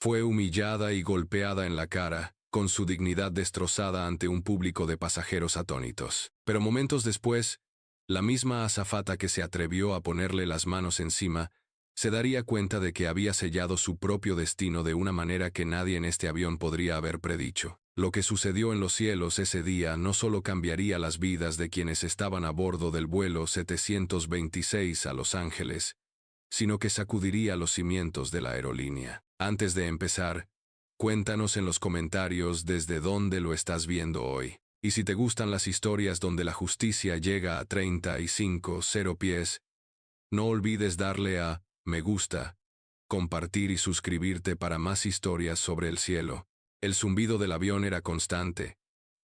Fue humillada y golpeada en la cara, con su dignidad destrozada ante un público de pasajeros atónitos. Pero momentos después, la misma azafata que se atrevió a ponerle las manos encima, se daría cuenta de que había sellado su propio destino de una manera que nadie en este avión podría haber predicho. Lo que sucedió en los cielos ese día no solo cambiaría las vidas de quienes estaban a bordo del vuelo 726 a Los Ángeles, sino que sacudiría los cimientos de la aerolínea. Antes de empezar, cuéntanos en los comentarios desde dónde lo estás viendo hoy. Y si te gustan las historias donde la justicia llega a 35 pies, no olvides darle a me gusta, compartir y suscribirte para más historias sobre el cielo. El zumbido del avión era constante,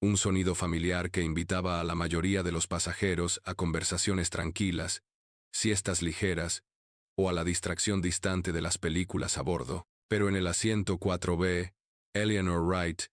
un sonido familiar que invitaba a la mayoría de los pasajeros a conversaciones tranquilas, siestas ligeras, o a la distracción distante de las películas a bordo. Pero en el asiento 4B, Eleanor Wright,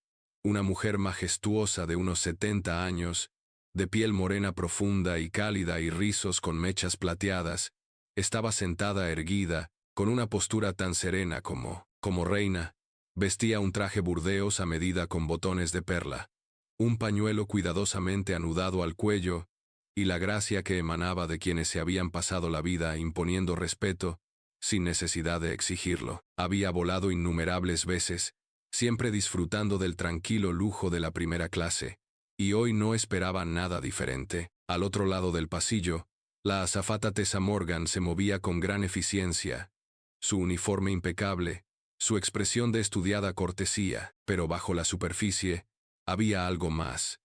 una mujer majestuosa de unos 70 años, de piel morena profunda y cálida y rizos con mechas plateadas, estaba sentada erguida, con una postura tan serena como reina. Vestía un traje burdeos a medida con botones de perla, un pañuelo cuidadosamente anudado al cuello, y la gracia que emanaba de quienes se habían pasado la vida imponiendo respeto, sin necesidad de exigirlo. Había volado innumerables veces, siempre disfrutando del tranquilo lujo de la primera clase, y hoy no esperaba nada diferente. Al otro lado del pasillo, la azafata Tessa Morgan se movía con gran eficiencia, su uniforme impecable, su expresión de estudiada cortesía, pero bajo la superficie, había algo más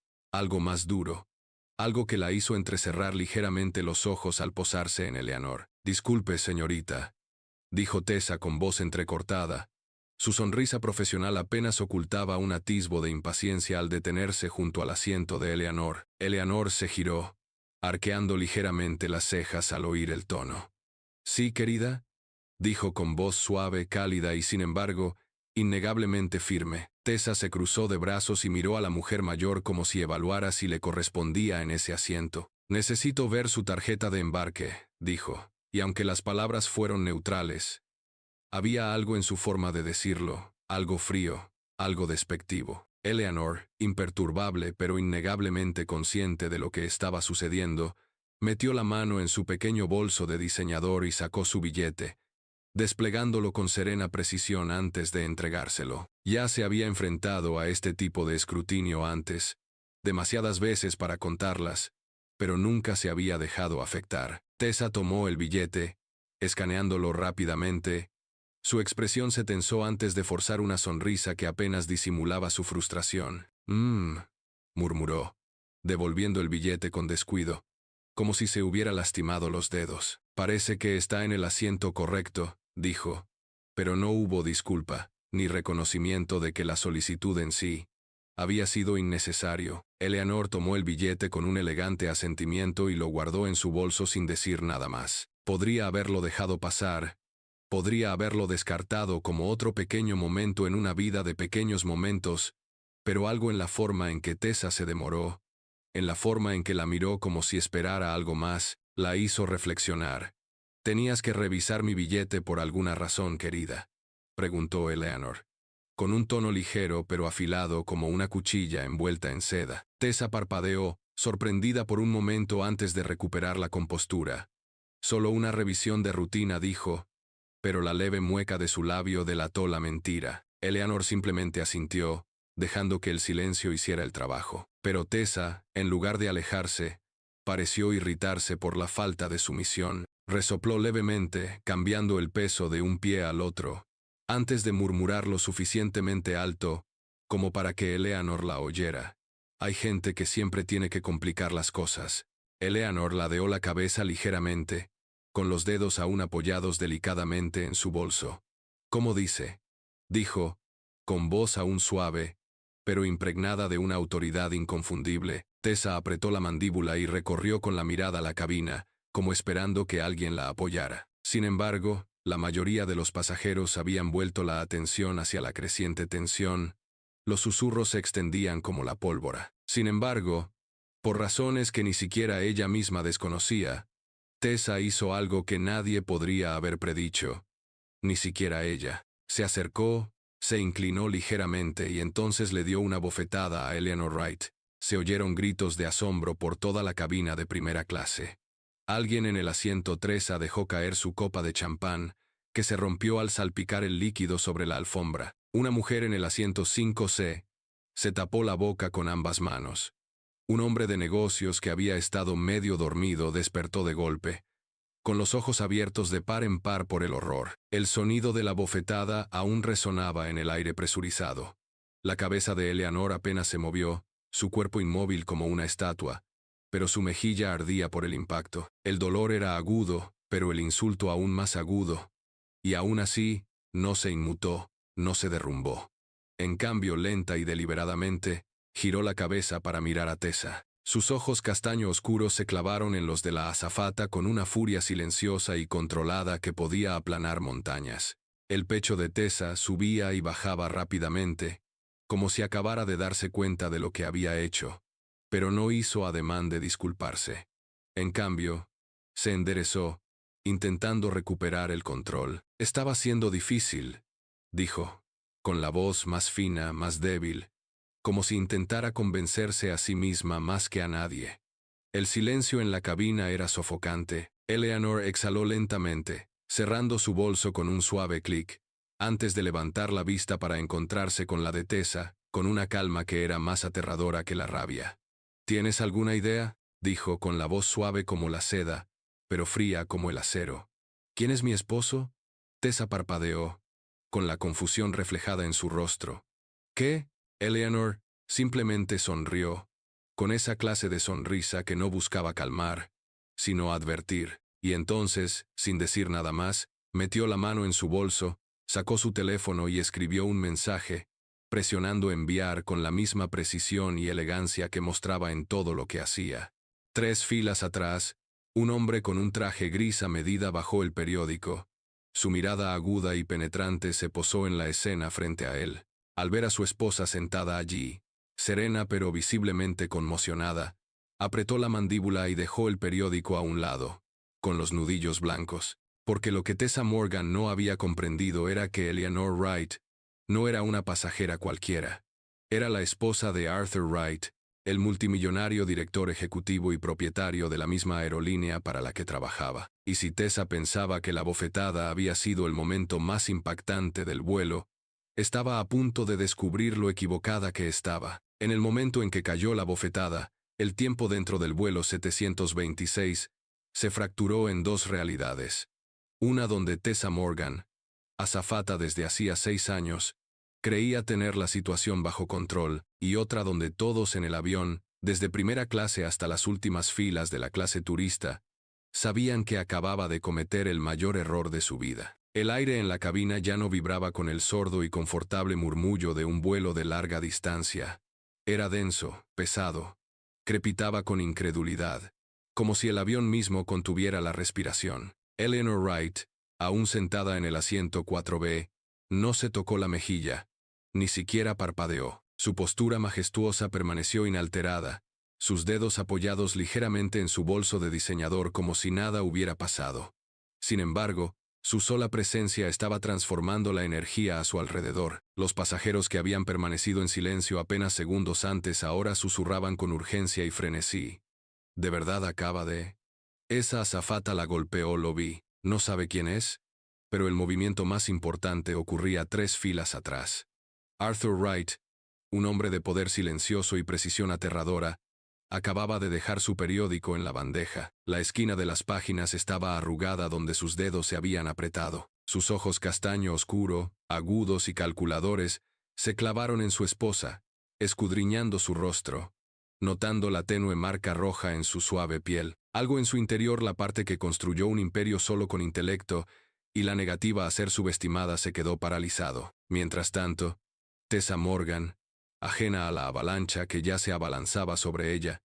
duro, algo que la hizo entrecerrar ligeramente los ojos al posarse en Eleanor. «Disculpe, señorita», dijo Tessa con voz entrecortada. Su sonrisa profesional apenas ocultaba un atisbo de impaciencia al detenerse junto al asiento de Eleanor. Eleanor se giró, arqueando ligeramente las cejas al oír el tono. «¿Sí, querida?», dijo con voz suave, cálida y sin embargo, innegablemente firme. Tessa se cruzó de brazos y miró a la mujer mayor como si evaluara si le correspondía en ese asiento. «Necesito ver su tarjeta de embarque», dijo, y aunque las palabras fueron neutrales, había algo en su forma de decirlo, algo frío, algo despectivo. Eleanor, imperturbable pero innegablemente consciente de lo que estaba sucediendo, metió la mano en su pequeño bolso de diseñador y sacó su billete, desplegándolo con serena precisión antes de entregárselo. Ya se había enfrentado a este tipo de escrutinio antes, demasiadas veces para contarlas, pero nunca se había dejado afectar. Tessa tomó el billete, escaneándolo rápidamente. Su expresión se tensó antes de forzar una sonrisa que apenas disimulaba su frustración. Murmuró, devolviendo el billete con descuido, como si se hubiera lastimado los dedos. «Parece que está en el asiento correcto», dijo, pero no hubo disculpa, ni reconocimiento de que la solicitud en sí había sido innecesario. Eleanor tomó el billete con un elegante asentimiento y lo guardó en su bolso sin decir nada más. Podría haberlo dejado pasar, podría haberlo descartado como otro pequeño momento en una vida de pequeños momentos, pero algo en la forma en que Tessa se demoró, en la forma en que la miró como si esperara algo más, la hizo reflexionar. «¿Tenías que revisar mi billete por alguna razón, querida?», preguntó Eleanor, con un tono ligero pero afilado como una cuchilla envuelta en seda. Tessa parpadeó, sorprendida por un momento antes de recuperar la compostura. «Solo una revisión de rutina», dijo, pero la leve mueca de su labio delató la mentira. Eleanor simplemente asintió, dejando que el silencio hiciera el trabajo. Pero Tessa, en lugar de alejarse, pareció irritarse por la falta de sumisión. Resopló levemente, cambiando el peso de un pie al otro, antes de murmurar lo suficientemente alto como para que Eleanor la oyera. «Hay gente que siempre tiene que complicar las cosas». Eleanor ladeó la cabeza ligeramente, con los dedos aún apoyados delicadamente en su bolso. «¿Cómo dice?», dijo, con voz aún suave, pero impregnada de una autoridad inconfundible. Tessa apretó la mandíbula y recorrió con la mirada la cabina, como esperando que alguien la apoyara. Sin embargo, la mayoría de los pasajeros habían vuelto la atención hacia la creciente tensión. Los susurros se extendían como la pólvora. Sin embargo, por razones que ni siquiera ella misma desconocía, Tessa hizo algo que nadie podría haber predicho, ni siquiera ella. Se acercó, Se inclinó ligeramente y entonces le dio una bofetada a Eleanor Wright. Se oyeron gritos de asombro por toda la cabina de primera clase. Alguien en el asiento 3A dejó caer su copa de champán, que se rompió al salpicar el líquido sobre la alfombra. Una mujer en el asiento 5C se tapó la boca con ambas manos. Un hombre de negocios que había estado medio dormido despertó de golpe, con los ojos abiertos de par en par por el horror. El sonido de la bofetada aún resonaba en el aire presurizado. La cabeza de Eleanor apenas se movió, su cuerpo inmóvil como una estatua, pero su mejilla ardía por el impacto. El dolor era agudo, pero el insulto aún más agudo. Y aún así, no se inmutó, no se derrumbó. En cambio, lenta y deliberadamente, giró la cabeza para mirar a Tessa. Sus ojos castaño oscuros se clavaron en los de la azafata con una furia silenciosa y controlada que podía aplanar montañas. El pecho de Tessa subía y bajaba rápidamente, como si acabara de darse cuenta de lo que había hecho, pero no hizo ademán de disculparse. En cambio, se enderezó, intentando recuperar el control. Estaba siendo difícil, dijo, con la voz más fina, más débil, como si intentara convencerse a sí misma más que a nadie. El silencio en la cabina era sofocante. Eleanor exhaló lentamente, cerrando su bolso con un suave clic, antes de levantar la vista para encontrarse con la de Tessa, con una calma que era más aterradora que la rabia. ¿Tienes alguna idea?, dijo con la voz suave como la seda, pero fría como el acero. ¿Quién es mi esposo? Tessa parpadeó, con la confusión reflejada en su rostro. ¿Qué? Eleanor simplemente sonrió, con esa clase de sonrisa que no buscaba calmar, sino advertir, y entonces, sin decir nada más, metió la mano en su bolso, sacó su teléfono y escribió un mensaje, presionando enviar con la misma precisión y elegancia que mostraba en todo lo que hacía. 3 filas atrás, un hombre con un traje gris a medida bajó el periódico. Su mirada aguda y penetrante se posó en la escena frente a él. Al ver a su esposa sentada allí, serena pero visiblemente conmocionada, apretó la mandíbula y dejó el periódico a un lado, con los nudillos blancos, porque lo que Tessa Morgan no había comprendido era que Eleanor Wright no era una pasajera cualquiera. Era la esposa de Arthur Wright, el multimillonario director ejecutivo y propietario de la misma aerolínea para la que trabajaba. Y si Tessa pensaba que la bofetada había sido el momento más impactante del vuelo, estaba a punto de descubrir lo equivocada que estaba. En el momento en que cayó la bofetada, el tiempo dentro del vuelo 726 se fracturó en 2 realidades. Una donde Tessa Morgan, azafata desde hacía 6 años, creía tener la situación bajo control, y otra donde todos en el avión, desde primera clase hasta las últimas filas de la clase turista, sabían que acababa de cometer el mayor error de su vida. El aire en la cabina ya no vibraba con el sordo y confortable murmullo de un vuelo de larga distancia. Era denso, pesado, crepitaba con incredulidad, como si el avión mismo contuviera la respiración. Eleanor Wright, aún sentada en el asiento 4B, no se tocó la mejilla, ni siquiera parpadeó. Su postura majestuosa permaneció inalterada, sus dedos apoyados ligeramente en su bolso de diseñador como si nada hubiera pasado. Sin embargo, su sola presencia estaba transformando la energía a su alrededor. Los pasajeros que habían permanecido en silencio apenas segundos antes ahora susurraban con urgencia y frenesí. ¿De verdad acaba de...? Esa azafata la golpeó, lo vi. No sabe quién es, pero el movimiento más importante ocurría 3 filas atrás. Arthur Wright, un hombre de poder silencioso y precisión aterradora, acababa de dejar su periódico en la bandeja. La esquina de las páginas estaba arrugada donde sus dedos se habían apretado. Sus ojos castaño oscuro, agudos y calculadores, se clavaron en su esposa, escudriñando su rostro, notando la tenue marca roja en su suave piel, algo en su interior, la parte que construyó un imperio solo con intelecto, y la negativa a ser subestimada se quedó paralizado. Mientras tanto, Tessa Morgan, ajena a la avalancha que ya se abalanzaba sobre ella,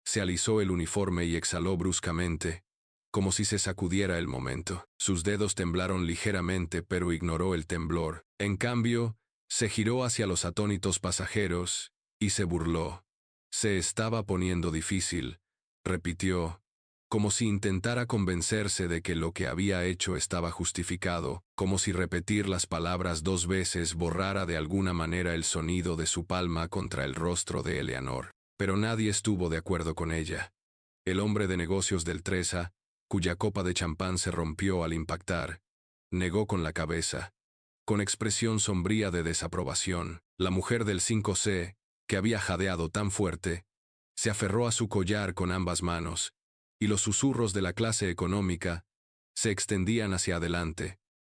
se alisó el uniforme y exhaló bruscamente, como si se sacudiera el momento. Sus dedos temblaron ligeramente, pero ignoró el temblor. En cambio, se giró hacia los atónitos pasajeros y se burló. Se estaba poniendo difícil, repitió, como si intentara convencerse de que lo que había hecho estaba justificado, como si repetir las palabras 2 veces borrara de alguna manera el sonido de su palma contra el rostro de Eleanor. Pero nadie estuvo de acuerdo con ella. El hombre de negocios del Tresa, cuya copa de champán se rompió al impactar, negó con la cabeza, con expresión sombría de desaprobación. La mujer del 5C, que había jadeado tan fuerte, se aferró a su collar con ambas manos, y los susurros de la clase económica se extendían hacia adelante,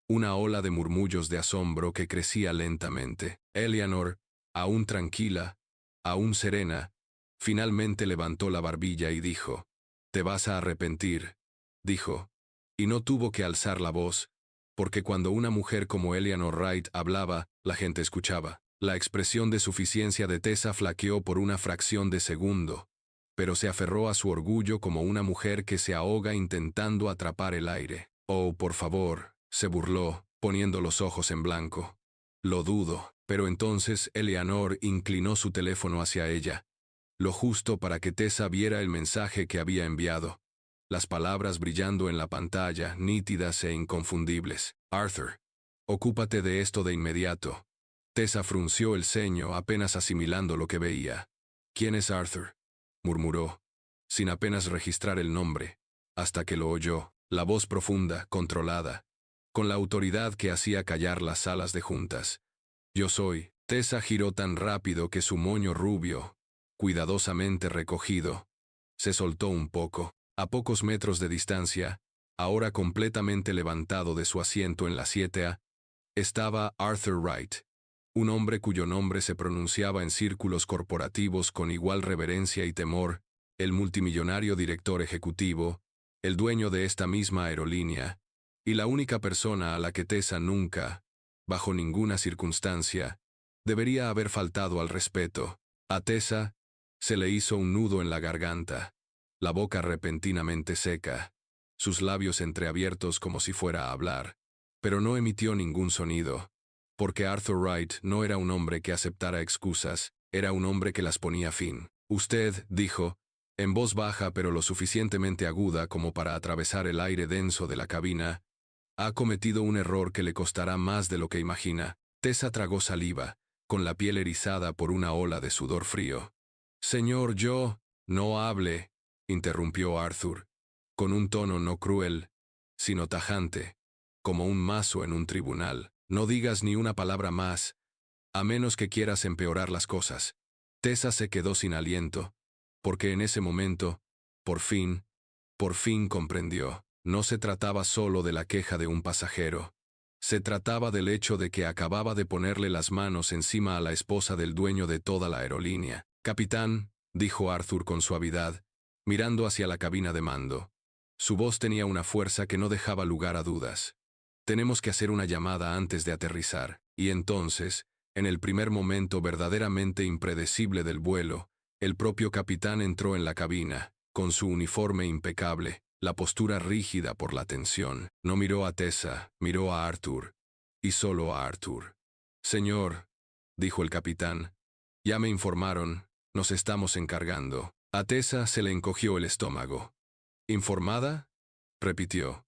una ola de murmullos de asombro que crecía lentamente. Eleanor, aún tranquila, aún serena, finalmente levantó la barbilla y dijo: «Te vas a arrepentir», dijo, y no tuvo que alzar la voz, porque cuando una mujer como Eleanor Wright hablaba, la gente escuchaba. La expresión de suficiencia de Tessa flaqueó por una fracción de segundo, pero se aferró a su orgullo como una mujer que se ahoga intentando atrapar el aire. «Oh, por favor», se burló, poniendo los ojos en blanco. «Lo dudo». Pero entonces Eleanor inclinó su teléfono hacia ella, lo justo para que Tessa viera el mensaje que había enviado. Las palabras brillando en la pantalla, nítidas e inconfundibles. «Arthur, ocúpate de esto de inmediato». Tessa frunció el ceño, apenas asimilando lo que veía. «¿Quién es Arthur?», murmuró, sin apenas registrar el nombre, hasta que lo oyó, la voz profunda, controlada, con la autoridad que hacía callar las salas de juntas. «Yo soy». Tessa giró tan rápido que su moño rubio, cuidadosamente recogido, se soltó un poco. A pocos metros de distancia, ahora completamente levantado de su asiento en la 7A, estaba Arthur Wright, un hombre cuyo nombre se pronunciaba en círculos corporativos con igual reverencia y temor, el multimillonario director ejecutivo, el dueño de esta misma aerolínea, y la única persona a la que Tessa nunca, bajo ninguna circunstancia, debería haber faltado al respeto. A Tessa se le hizo un nudo en la garganta, la boca repentinamente seca, sus labios entreabiertos como si fuera a hablar, pero no emitió ningún sonido, porque Arthur Wright no era un hombre que aceptara excusas, era un hombre que las ponía fin. «Usted», dijo, en voz baja pero lo suficientemente aguda como para atravesar el aire denso de la cabina, «ha cometido un error que le costará más de lo que imagina». Tessa tragó saliva, con la piel erizada por una ola de sudor frío. «Señor, yo...». «No hable», interrumpió Arthur, con un tono no cruel, sino tajante, como un mazo en un tribunal. «No digas ni una palabra más, a menos que quieras empeorar las cosas». Tessa se quedó sin aliento, porque en ese momento, por fin comprendió. No se trataba solo de la queja de un pasajero. Se trataba del hecho de que acababa de ponerle las manos encima a la esposa del dueño de toda la aerolínea. «Capitán», dijo Arthur con suavidad, mirando hacia la cabina de mando. Su voz tenía una fuerza que no dejaba lugar a dudas. «Tenemos que hacer una llamada antes de aterrizar». Y entonces, en el primer momento verdaderamente impredecible del vuelo, el propio capitán entró en la cabina, con su uniforme impecable, la postura rígida por la tensión. No miró a Tessa, miró a Arthur, y solo a Arthur. «Señor», dijo el capitán, «ya me informaron, nos estamos encargando». A Tessa se le encogió el estómago. «¿Informada?», repitió.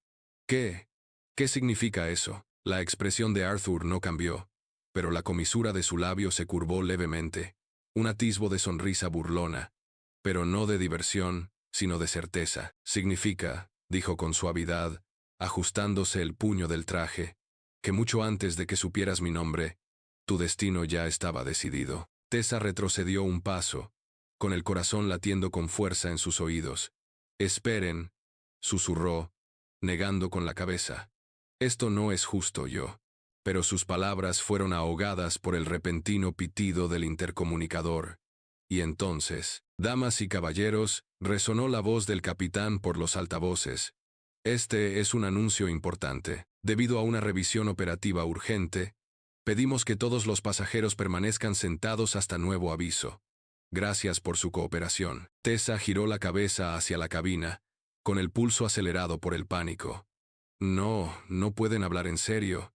«¿Qué? ¿Qué significa eso?». La expresión de Arthur no cambió, pero la comisura de su labio se curvó levemente, un atisbo de sonrisa burlona, pero no de diversión, sino de certeza. «Significa», dijo con suavidad, ajustándose el puño del traje, «que mucho antes de que supieras mi nombre, tu destino ya estaba decidido». Tessa retrocedió un paso, con el corazón latiendo con fuerza en sus oídos. «Esperen», susurró, negando con la cabeza. «Esto no es justo, yo». Pero sus palabras fueron ahogadas por el repentino pitido del intercomunicador. Y entonces, «Damas y caballeros», resonó la voz del capitán por los altavoces. «Este es un anuncio importante. Debido a una revisión operativa urgente, pedimos que todos los pasajeros permanezcan sentados hasta nuevo aviso. Gracias por su cooperación». Tessa giró la cabeza hacia la cabina, con el pulso acelerado por el pánico. No pueden hablar en serio.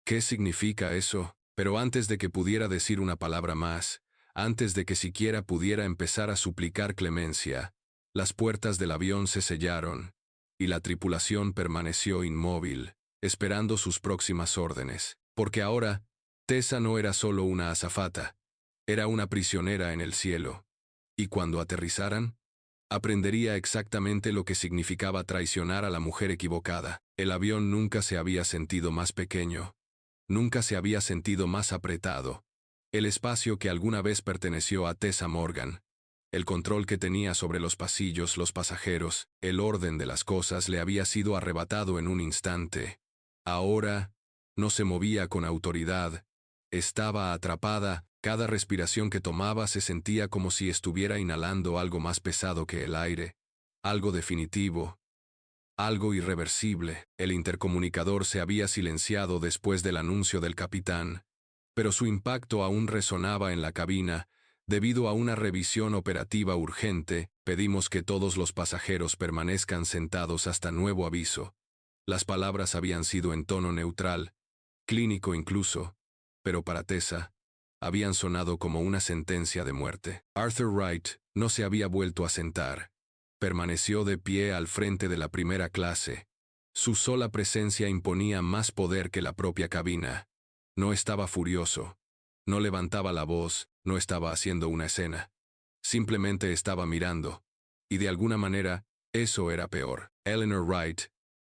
¿Qué significa eso? Pero antes de que pudiera decir una palabra más, antes de que siquiera pudiera empezar a suplicar clemencia, Las puertas del avión se sellaron, y la tripulación permaneció inmóvil, esperando sus próximas órdenes. Porque ahora, Tessa no era solo una azafata, era una prisionera en el cielo. Y cuando aterrizaran, aprendería exactamente lo que significaba traicionar a la mujer equivocada. El avión nunca se había sentido más pequeño, nunca se había sentido más apretado. El espacio que alguna vez perteneció a Tessa Morgan, el control que tenía sobre los pasillos, los pasajeros, el orden de las cosas le había sido arrebatado en un instante. Ahora, no se movía con autoridad, estaba atrapada. Cada respiración que tomaba se sentía como si estuviera inhalando algo más pesado que el aire, algo definitivo, algo irreversible. El intercomunicador se había silenciado después del anuncio del capitán, pero su impacto aún resonaba en la cabina. Debido a una revisión operativa urgente, pedimos que todos los pasajeros permanezcan sentados hasta nuevo aviso. Las palabras habían sido en tono neutral, clínico incluso, pero para Tessa, habían sonado como una sentencia de muerte. Arthur Wright no se había vuelto a sentar. Permaneció de pie al frente de la primera clase. Su sola presencia imponía más poder que la propia cabina. No estaba furioso. No levantaba la voz, no estaba haciendo una escena. Simplemente estaba mirando. Y de alguna manera, eso era peor. Eleanor Wright,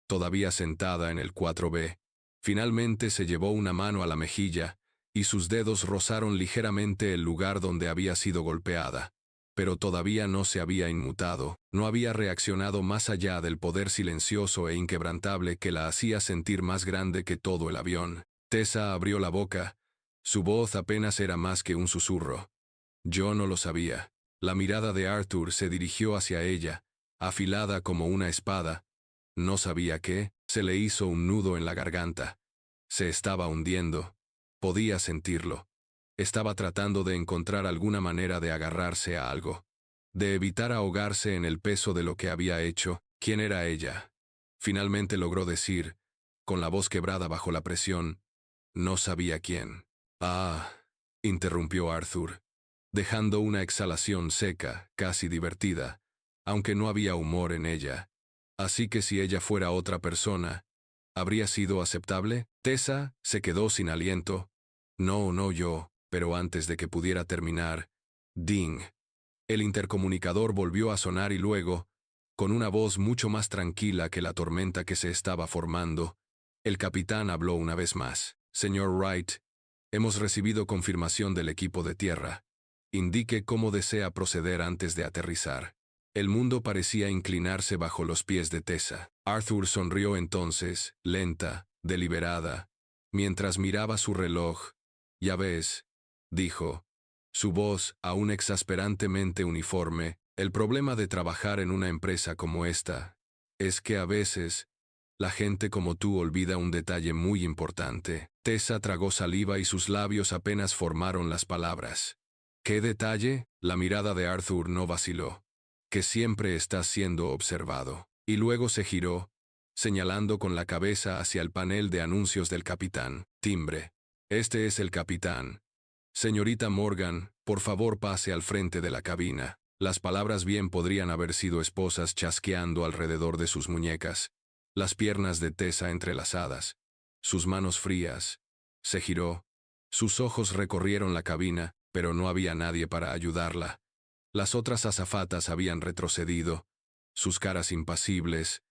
todavía sentada en el 4B, finalmente se llevó una mano a la mejilla, y sus dedos rozaron ligeramente el lugar donde había sido golpeada. Pero todavía no se había inmutado, no había reaccionado más allá del poder silencioso e inquebrantable que la hacía sentir más grande que todo el avión. Tessa abrió la boca. Su voz apenas era más que un susurro. Yo no lo sabía. La mirada de Arthur se dirigió hacia ella, afilada como una espada. No sabía qué, se le hizo un nudo en la garganta. Se estaba hundiendo. Podía sentirlo. Estaba tratando de encontrar alguna manera de agarrarse a algo, de evitar ahogarse en el peso de lo que había hecho. ¿Quién era ella? Finalmente logró decir, con la voz quebrada bajo la presión, no sabía quién. Ah, interrumpió Arthur, dejando una exhalación seca, casi divertida, aunque no había humor en ella. Así que si ella fuera otra persona, ¿habría sido aceptable? Tessa se quedó sin aliento. No yo, pero antes de que pudiera terminar, ding. El intercomunicador volvió a sonar y luego, con una voz mucho más tranquila que la tormenta que se estaba formando, el capitán habló una vez más. Señor Wright, hemos recibido confirmación del equipo de tierra. Indique cómo desea proceder antes de aterrizar. El mundo parecía inclinarse bajo los pies de Tessa. Arthur sonrió entonces, lenta, deliberada, mientras miraba su reloj. Ya ves, dijo, su voz aún exasperantemente uniforme, el problema de trabajar en una empresa como esta es que a veces la gente como tú olvida un detalle muy importante. Tessa tragó saliva y sus labios apenas formaron las palabras. ¿Qué detalle? La mirada de Arthur no vaciló. Que siempre estás siendo observado. Y luego se giró, señalando con la cabeza hacia el panel de anuncios del capitán. Timbre. Este es el capitán. Señorita Morgan, por favor pase al frente de la cabina. Las palabras bien podrían haber sido esposas chasqueando alrededor de sus muñecas. Las piernas de Tessa entrelazadas. Sus manos frías. Se giró. Sus ojos recorrieron la cabina, pero no había nadie para ayudarla. Las otras azafatas habían retrocedido, sus caras impasibles.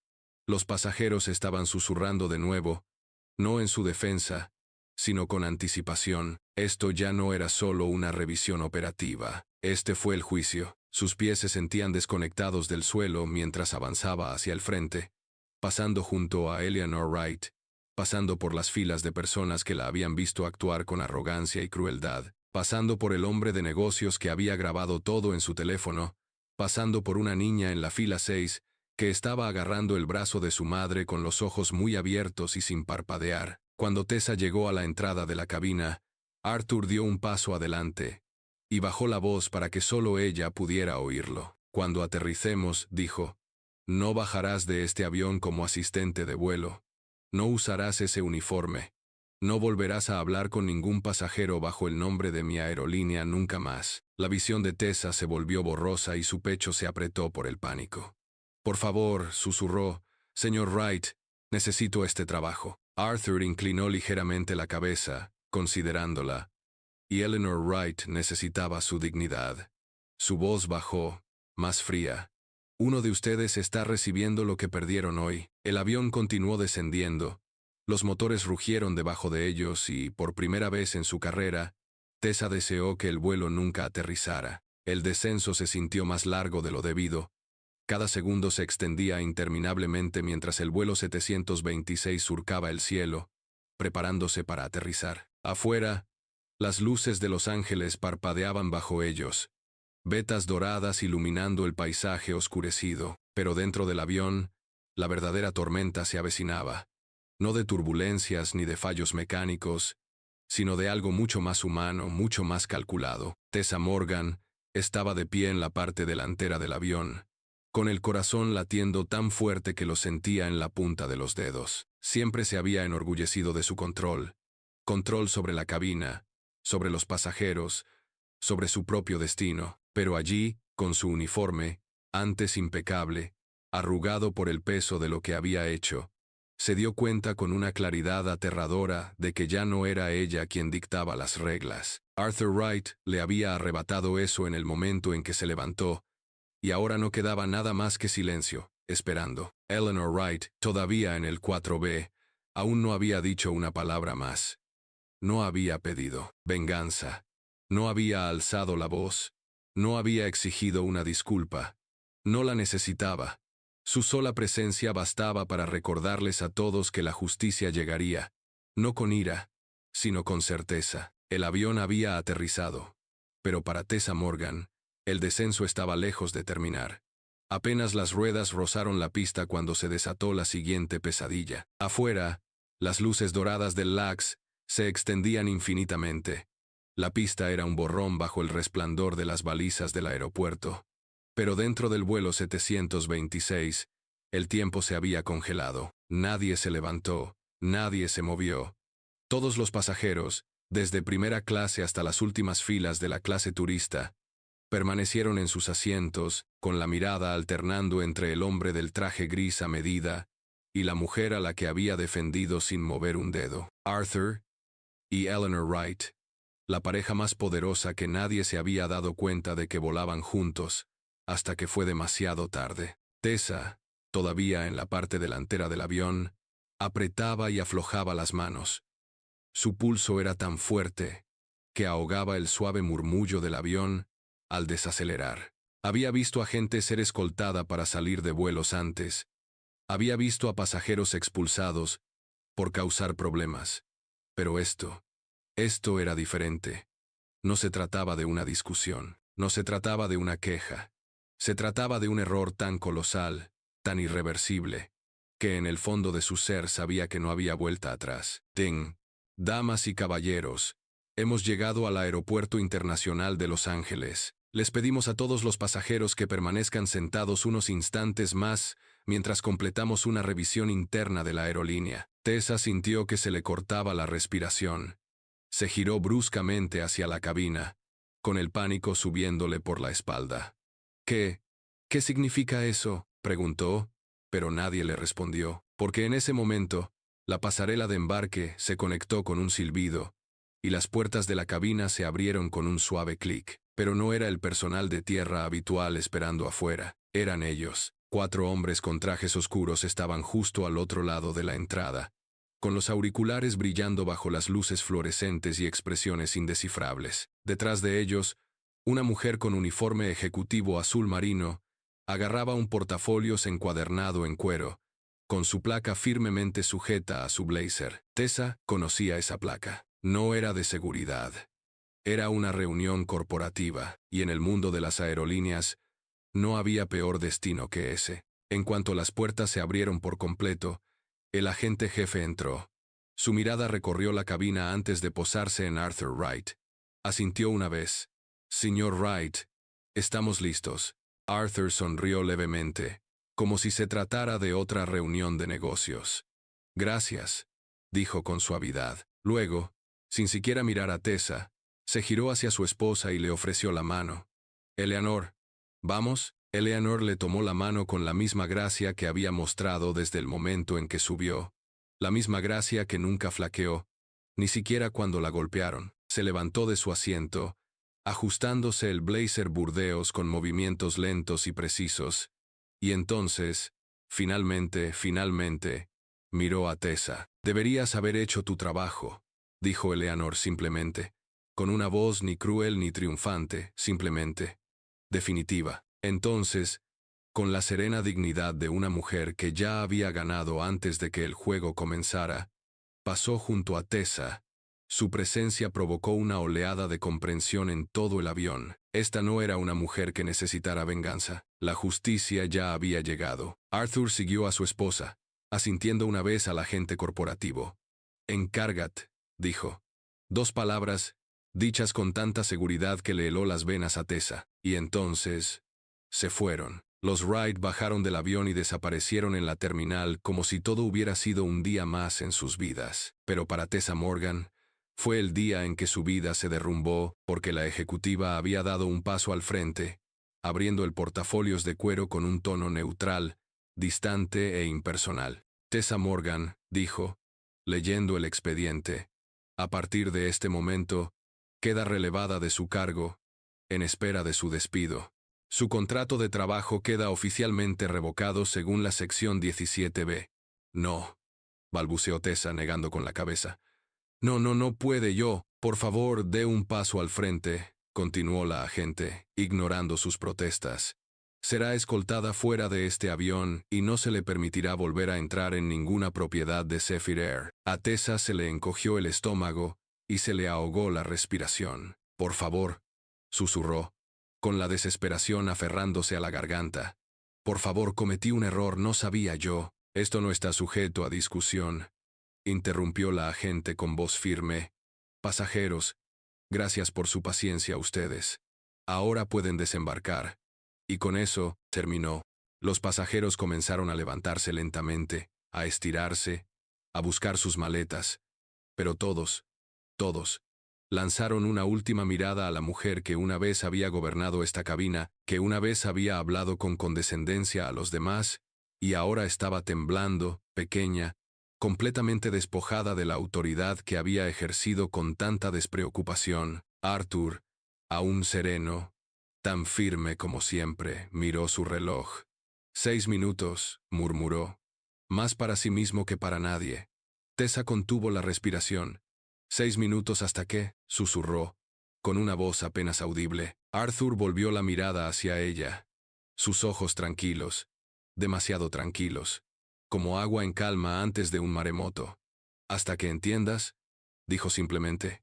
Los pasajeros estaban susurrando de nuevo, no en su defensa, sino con anticipación. Esto ya no era solo una revisión operativa. Este fue el juicio. Sus pies se sentían desconectados del suelo mientras avanzaba hacia el frente, pasando junto a Eleanor Wright, pasando por las filas de personas que la habían visto actuar con arrogancia y crueldad, pasando por el hombre de negocios que había grabado todo en su teléfono, pasando por una niña en la fila 6 que estaba agarrando el brazo de su madre con los ojos muy abiertos y sin parpadear. Cuando Tessa llegó a la entrada de la cabina, Arthur dio un paso adelante y bajó la voz para que solo ella pudiera oírlo. Cuando aterricemos, dijo, no bajarás de este avión como asistente de vuelo. No usarás ese uniforme. No volverás a hablar con ningún pasajero bajo el nombre de mi aerolínea nunca más. La visión de Tessa se volvió borrosa y su pecho se apretó por el pánico. Por favor, susurró, señor Wright, necesito este trabajo. Arthur inclinó ligeramente la cabeza, considerándola, y Eleanor Wright necesitaba su dignidad. Su voz bajó, más fría. Uno de ustedes está recibiendo lo que perdieron hoy. El avión continuó descendiendo. Los motores rugieron debajo de ellos y, por primera vez en su carrera, Tessa deseó que el vuelo nunca aterrizara. El descenso se sintió más largo de lo debido. Cada segundo se extendía interminablemente mientras el vuelo 726 surcaba el cielo, preparándose para aterrizar. Afuera, las luces de Los Ángeles parpadeaban bajo ellos, vetas doradas iluminando el paisaje oscurecido, pero dentro del avión, la verdadera tormenta se avecinaba. No de turbulencias ni de fallos mecánicos, sino de algo mucho más humano, mucho más calculado. Tessa Morgan estaba de pie en la parte delantera del avión, con el corazón latiendo tan fuerte que lo sentía en la punta de los dedos. Siempre se había enorgullecido de su control sobre la cabina, sobre los pasajeros, sobre su propio destino, pero allí, con su uniforme, antes impecable, arrugado por el peso de lo que había hecho, se dio cuenta con una claridad aterradora de que ya no era ella quien dictaba las reglas. Arthur Wright le había arrebatado eso en el momento en que se levantó, y ahora no quedaba nada más que silencio, esperando. Eleanor Wright, todavía en el 4B, aún no había dicho una palabra más. No había pedido venganza. No había alzado la voz. No había exigido una disculpa. No la necesitaba. Su sola presencia bastaba para recordarles a todos que la justicia llegaría, no con ira, sino con certeza. El avión había aterrizado. Pero para Tessa Morgan, el descenso estaba lejos de terminar. Apenas las ruedas rozaron la pista cuando se desató la siguiente pesadilla. Afuera, las luces doradas del LAX se extendían infinitamente. La pista era un borrón bajo el resplandor de las balizas del aeropuerto. Pero dentro del vuelo 726, el tiempo se había congelado. Nadie se levantó, nadie se movió. Todos los pasajeros, desde primera clase hasta las últimas filas de la clase turista, permanecieron en sus asientos, con la mirada alternando entre el hombre del traje gris a medida y la mujer a la que había defendido sin mover un dedo. Arthur y Eleanor Wright, la pareja más poderosa que nadie se había dado cuenta de que volaban juntos, hasta que fue demasiado tarde. Tessa, todavía en la parte delantera del avión, apretaba y aflojaba las manos. Su pulso era tan fuerte que ahogaba el suave murmullo del avión al desacelerar. Había visto a gente ser escoltada para salir de vuelos antes. Había visto a pasajeros expulsados por causar problemas. Pero esto era diferente. No se trataba de una discusión, no se trataba de una queja. Se trataba de un error tan colosal, tan irreversible, que en el fondo de su ser sabía que no había vuelta atrás. Ting, damas y caballeros, hemos llegado al Aeropuerto Internacional de Los Ángeles. Les pedimos a todos los pasajeros que permanezcan sentados unos instantes más mientras completamos una revisión interna de la aerolínea. Tessa sintió que se le cortaba la respiración. Se giró bruscamente hacia la cabina, con el pánico subiéndole por la espalda. ¿Qué significa eso?, preguntó, pero nadie le respondió, porque en ese momento, la pasarela de embarque se conectó con un silbido, y las puertas de la cabina se abrieron con un suave clic. Pero no era el personal de tierra habitual esperando afuera, eran ellos. 4 hombres con trajes oscuros estaban justo al otro lado de la entrada, con los auriculares brillando bajo las luces fluorescentes y expresiones indescifrables. Detrás de ellos, una mujer con uniforme ejecutivo azul marino agarraba un portafolios encuadernado en cuero, con su placa firmemente sujeta a su blazer. Tessa conocía esa placa. No era de seguridad. Era una reunión corporativa, y en el mundo de las aerolíneas no había peor destino que ese. En cuanto las puertas se abrieron por completo, el agente jefe entró. Su mirada recorrió la cabina antes de posarse en Arthur Wright. Asintió una vez. Señor Wright, estamos listos. Arthur sonrió levemente, como si se tratara de otra reunión de negocios. Gracias, dijo con suavidad. Luego, sin siquiera mirar a Tessa, se giró hacia su esposa y le ofreció la mano. «Eleanor, ¿vamos?» Eleanor le tomó la mano con la misma gracia que había mostrado desde el momento en que subió. La misma gracia que nunca flaqueó, ni siquiera cuando la golpearon. Se levantó de su asiento, ajustándose el blazer burdeos con movimientos lentos y precisos, y entonces, finalmente, miró a Tessa. «Deberías haber hecho tu trabajo», dijo Eleanor simplemente, con una voz ni cruel ni triunfante, simplemente definitiva. Entonces, con la serena dignidad de una mujer que ya había ganado antes de que el juego comenzara, pasó junto a Tessa. Su presencia provocó una oleada de comprensión en todo el avión. Esta no era una mujer que necesitara venganza. La justicia ya había llegado. Arthur siguió a su esposa, asintiendo una vez al agente corporativo. «Encárgate», dijo. 2 palabras, dichas con tanta seguridad que le heló las venas a Tessa. Y entonces se fueron. Los Wright bajaron del avión y desaparecieron en la terminal como si todo hubiera sido un día más en sus vidas. Pero para Tessa Morgan, fue el día en que su vida se derrumbó porque la ejecutiva había dado un paso al frente, abriendo el portafolios de cuero con un tono neutral, distante e impersonal. «Tessa Morgan», dijo, leyendo el expediente, «a partir de este momento, queda relevada de su cargo, en espera de su despido. Su contrato de trabajo queda oficialmente revocado según la sección 17b. «No», balbuceó Tessa negando con la cabeza. No puede yo. Por favor, dé un paso al frente», continuó la agente, ignorando sus protestas. «Será escoltada fuera de este avión y no se le permitirá volver a entrar en ninguna propiedad de Zephyr Air». A Tessa se le encogió el estómago y se le ahogó la respiración. «Por favor», susurró, con la desesperación aferrándose a la garganta. «Por favor, cometí un error, no sabía yo». «Esto no está sujeto a discusión», interrumpió la agente con voz firme. «Pasajeros, gracias por su paciencia ustedes. Ahora pueden desembarcar». Y con eso, terminó. Los pasajeros comenzaron a levantarse lentamente, a estirarse, a buscar sus maletas. Pero todos, lanzaron una última mirada a la mujer que una vez había gobernado esta cabina, que una vez había hablado con condescendencia a los demás, y ahora estaba temblando, pequeña, completamente despojada de la autoridad que había ejercido con tanta despreocupación. Arthur, aún sereno, tan firme como siempre, miró su reloj. 6 minutos, murmuró, más para sí mismo que para nadie. Tessa contuvo la respiración. 6 minutos hasta que, susurró, con una voz apenas audible. Arthur volvió la mirada hacia ella. Sus ojos tranquilos, demasiado tranquilos, como agua en calma antes de un maremoto. «Hasta que entiendas», dijo simplemente.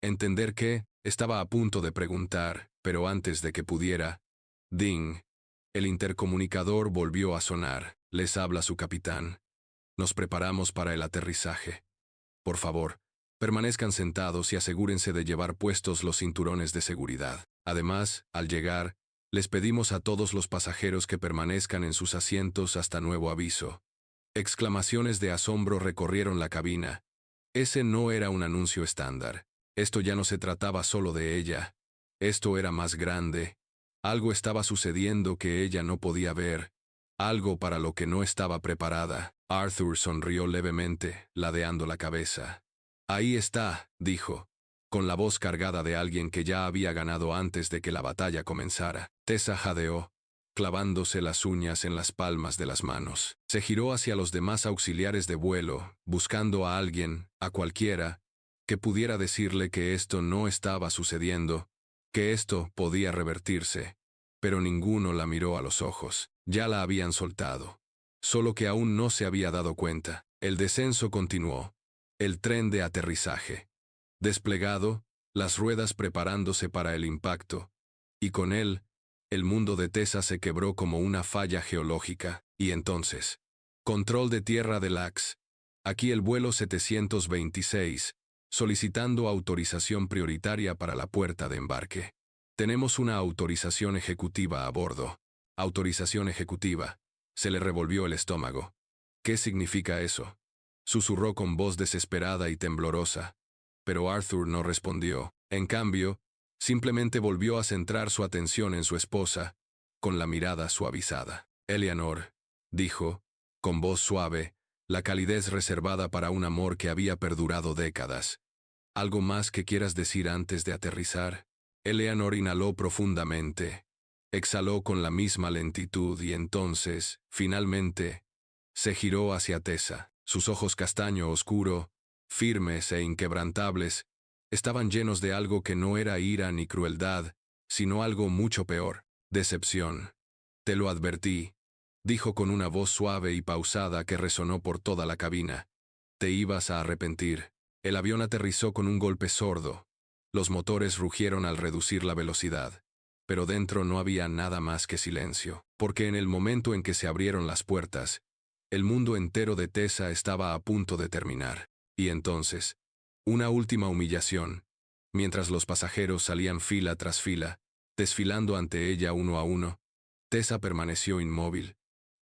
«Entender qué», estaba a punto de preguntar, pero antes de que pudiera. «Ding». El intercomunicador volvió a sonar. «Les habla su capitán. Nos preparamos para el aterrizaje. Por favor, permanezcan sentados y asegúrense de llevar puestos los cinturones de seguridad. Además, al llegar, les pedimos a todos los pasajeros que permanezcan en sus asientos hasta nuevo aviso». Exclamaciones de asombro recorrieron la cabina. Ese no era un anuncio estándar. Esto ya no se trataba solo de ella. Esto era más grande. Algo estaba sucediendo que ella no podía ver. Algo para lo que no estaba preparada. Arthur sonrió levemente, ladeando la cabeza. «Ahí está», dijo, con la voz cargada de alguien que ya había ganado antes de que la batalla comenzara. Tessa jadeó, clavándose las uñas en las palmas de las manos. Se giró hacia los demás auxiliares de vuelo, buscando a alguien, a cualquiera, que pudiera decirle que esto no estaba sucediendo, que esto podía revertirse. Pero ninguno la miró a los ojos. Ya la habían soltado. Solo que aún no se había dado cuenta. El descenso continuó. El tren de aterrizaje. Desplegado, las ruedas preparándose para el impacto. Y con él, el mundo de Tessa se quebró como una falla geológica. Y entonces, control de tierra de LAX. Aquí el vuelo 726, solicitando autorización prioritaria para la puerta de embarque. Tenemos una autorización ejecutiva a bordo. Autorización ejecutiva. Se le revolvió el estómago. ¿Qué significa eso?, susurró con voz desesperada y temblorosa. pero Arthur no respondió. En cambio, simplemente volvió a centrar su atención en su esposa, con la mirada suavizada. Eleanor, dijo, con voz suave, la calidez reservada para un amor que había perdurado décadas. ¿Algo más que quieras decir antes de aterrizar? Eleanor inhaló profundamente, exhaló con la misma lentitud y entonces, finalmente, se giró hacia Tessa. Sus ojos castaño oscuro, firmes e inquebrantables, estaban llenos de algo que no era ira ni crueldad, sino algo mucho peor, decepción. Te lo advertí, dijo con una voz suave y pausada que resonó por toda la cabina. Te ibas a arrepentir. El avión aterrizó con un golpe sordo. Los motores rugieron al reducir la velocidad. Pero dentro no había nada más que silencio, porque en el momento en que se abrieron las puertas, el mundo entero de Tessa estaba a punto de terminar. Y entonces, una última humillación, mientras los pasajeros salían fila tras fila, desfilando ante ella uno a uno, Tessa permaneció inmóvil,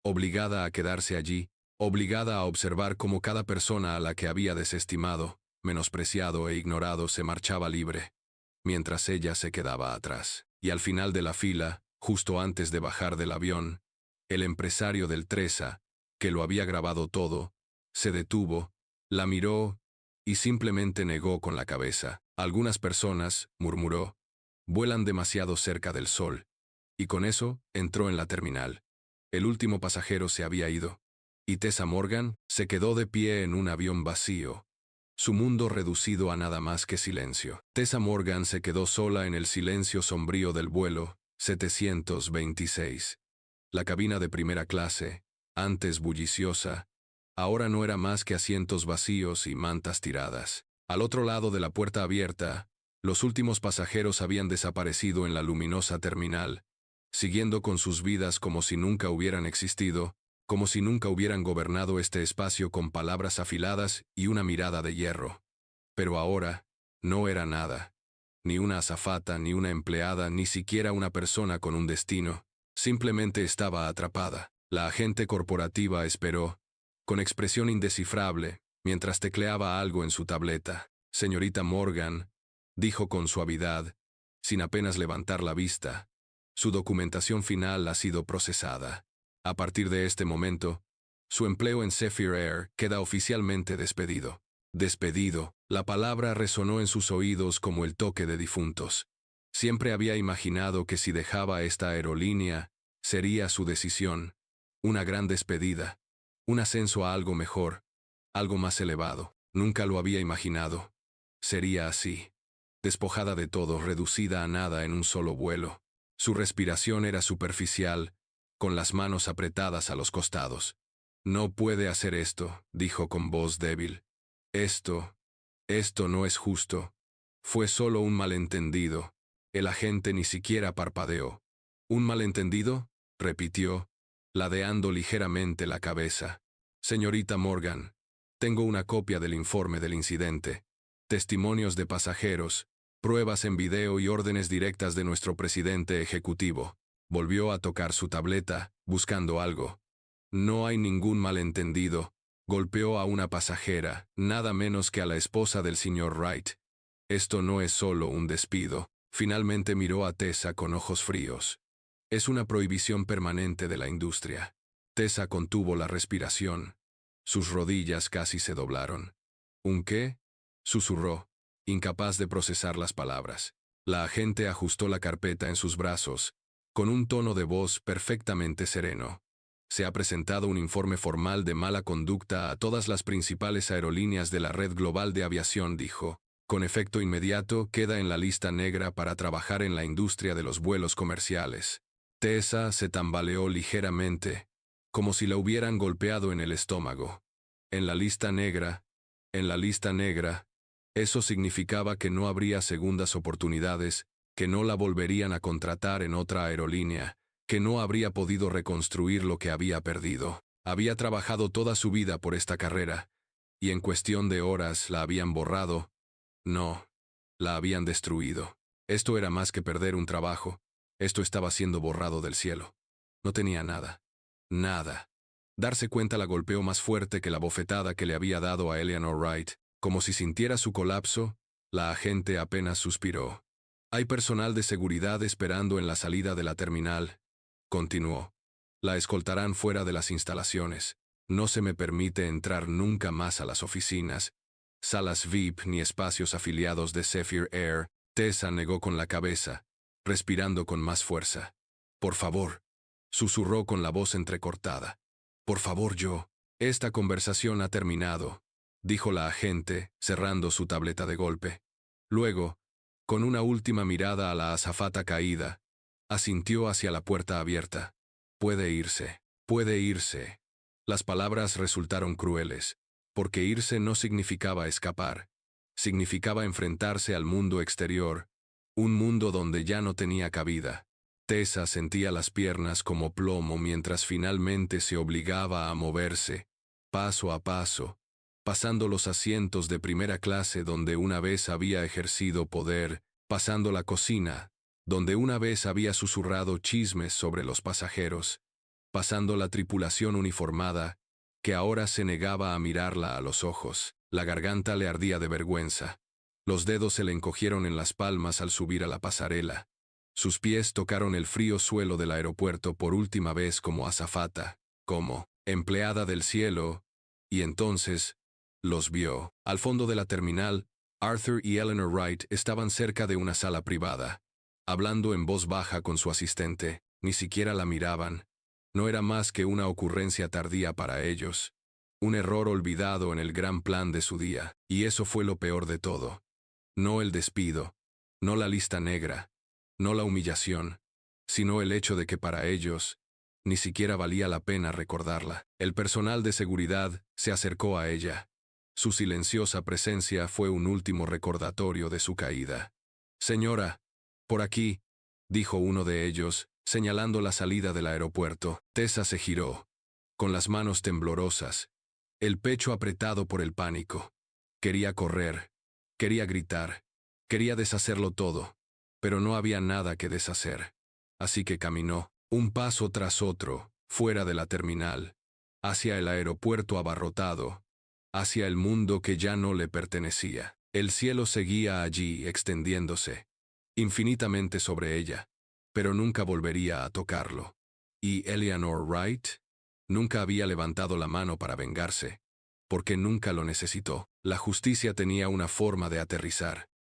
obligada a quedarse allí, obligada a observar cómo cada persona a la que había desestimado, menospreciado e ignorado se marchaba libre, mientras ella se quedaba atrás. Y al final de la fila, justo antes de bajar del avión, el empresario del Tresa, que lo había grabado todo, se detuvo, la miró y simplemente negó con la cabeza. Algunas personas, murmuró, vuelan demasiado cerca del sol. Y con eso, entró en la terminal. El último pasajero se había ido. Y Tessa Morgan se quedó de pie en un avión vacío, su mundo reducido a nada más que silencio. Tessa Morgan se quedó sola en el silencio sombrío del vuelo 726. La cabina de primera clase, antes bulliciosa, ahora no era más que asientos vacíos y mantas tiradas. Al otro lado de la puerta abierta, los últimos pasajeros habían desaparecido en la luminosa terminal, siguiendo con sus vidas como si nunca hubieran existido, como si nunca hubieran gobernado este espacio con palabras afiladas y una mirada de hierro. Pero ahora, no era nada. Ni una azafata, ni una empleada, ni siquiera una persona con un destino. Simplemente estaba atrapada. La agente corporativa esperó, con expresión indescifrable, mientras tecleaba algo en su tableta. Señorita Morgan, dijo con suavidad, sin apenas levantar la vista, su documentación final ha sido procesada. A partir de este momento, su empleo en Zephyr Air queda oficialmente despedido. Despedido, la palabra resonó en sus oídos como el toque de difuntos. Siempre había imaginado que si dejaba esta aerolínea, sería su decisión, una gran despedida, un ascenso a algo mejor, algo más elevado. Nunca lo había imaginado. Sería así, despojada de todo, reducida a nada en un solo vuelo. Su respiración era superficial, con las manos apretadas a los costados. No puede hacer esto, dijo con voz débil. Esto no es justo. Fue solo un malentendido. El agente ni siquiera parpadeó. ¿Un malentendido?, repitió, ladeando ligeramente la cabeza. Señorita Morgan, tengo una copia del informe del incidente, testimonios de pasajeros, pruebas en video y órdenes directas de nuestro presidente ejecutivo. Volvió a tocar su tableta, buscando algo. No hay ningún malentendido. Golpeó a una pasajera, nada menos que a la esposa del señor Wright. Esto no es solo un despido. Finalmente miró a Tessa con ojos fríos. Es una prohibición permanente de la industria. Tessa contuvo la respiración. Sus rodillas casi se doblaron. ¿Un qué?, susurró, incapaz de procesar las palabras. La agente ajustó la carpeta en sus brazos, con un tono de voz perfectamente sereno. Se ha presentado un informe formal de mala conducta a todas las principales aerolíneas de la red global de aviación, dijo. Con efecto inmediato, queda en la lista negra para trabajar en la industria de los vuelos comerciales. Tessa se tambaleó ligeramente, como si la hubieran golpeado en el estómago. En la lista negra, eso significaba que no habría segundas oportunidades, que no la volverían a contratar en otra aerolínea, que no habría podido reconstruir lo que había perdido. Había trabajado toda su vida por esta carrera, y en cuestión de horas la habían borrado. No, la habían destruido. Esto era más que perder un trabajo. Esto estaba siendo borrado del cielo. No tenía nada. Nada. Darse cuenta la golpeó más fuerte que la bofetada que le había dado a Eleanor Wright. Como si sintiera su colapso, La agente apenas suspiró. Hay personal de seguridad esperando en la salida de la terminal, continuó. La escoltarán fuera de las instalaciones. No se me permite entrar nunca más a las oficinas, salas VIP ni espacios afiliados de Zephyr Air. Tessa negó con la cabeza, respirando con más fuerza. Por favor, susurró con la voz entrecortada. Por favor, yo. Esta conversación ha terminado, dijo la agente, cerrando su tableta de golpe. Luego, con una última mirada a la azafata caída, asintió hacia la puerta abierta. Puede irse, puede irse. Las palabras resultaron crueles, porque irse no significaba escapar, significaba enfrentarse al mundo exterior, un mundo donde ya no tenía cabida. Tessa sentía las piernas como plomo mientras finalmente se obligaba a moverse, paso a paso, pasando los asientos de primera clase donde una vez había ejercido poder, pasando la cocina, donde una vez había susurrado chismes sobre los pasajeros, pasando la tripulación uniformada, que ahora se negaba a mirarla a los ojos. La garganta le ardía de vergüenza. Los dedos se le encogieron en las palmas al subir a la pasarela. Sus pies tocaron el frío suelo del aeropuerto por última vez como azafata, como empleada del cielo, y entonces los vio. Al fondo de la terminal, Arthur y Eleanor Wright estaban cerca de una sala privada, hablando en voz baja con su asistente. Ni siquiera la miraban. No era más que una ocurrencia tardía para ellos, un error olvidado en el gran plan de su día, y eso fue lo peor de todo. No el despido, no la lista negra, no la humillación, sino el hecho de que para ellos ni siquiera valía la pena recordarla. El personal de seguridad se acercó a ella. Su silenciosa presencia fue un último recordatorio de su caída. Señora, por aquí, dijo uno de ellos, señalando la salida del aeropuerto. Tessa se giró, con las manos temblorosas, el pecho apretado por el pánico. Quería correr, quería gritar, quería deshacerlo todo, pero no había nada que deshacer. Así que caminó, un paso tras otro, fuera de la terminal, hacia el aeropuerto abarrotado, hacia el mundo que ya no le pertenecía. El cielo seguía allí extendiéndose, infinitamente sobre ella, pero nunca volvería a tocarlo. ¿Y Eleanor Wright? Nunca había levantado la mano para vengarse, porque nunca lo necesitó. La justicia tenía una forma de aterrizar.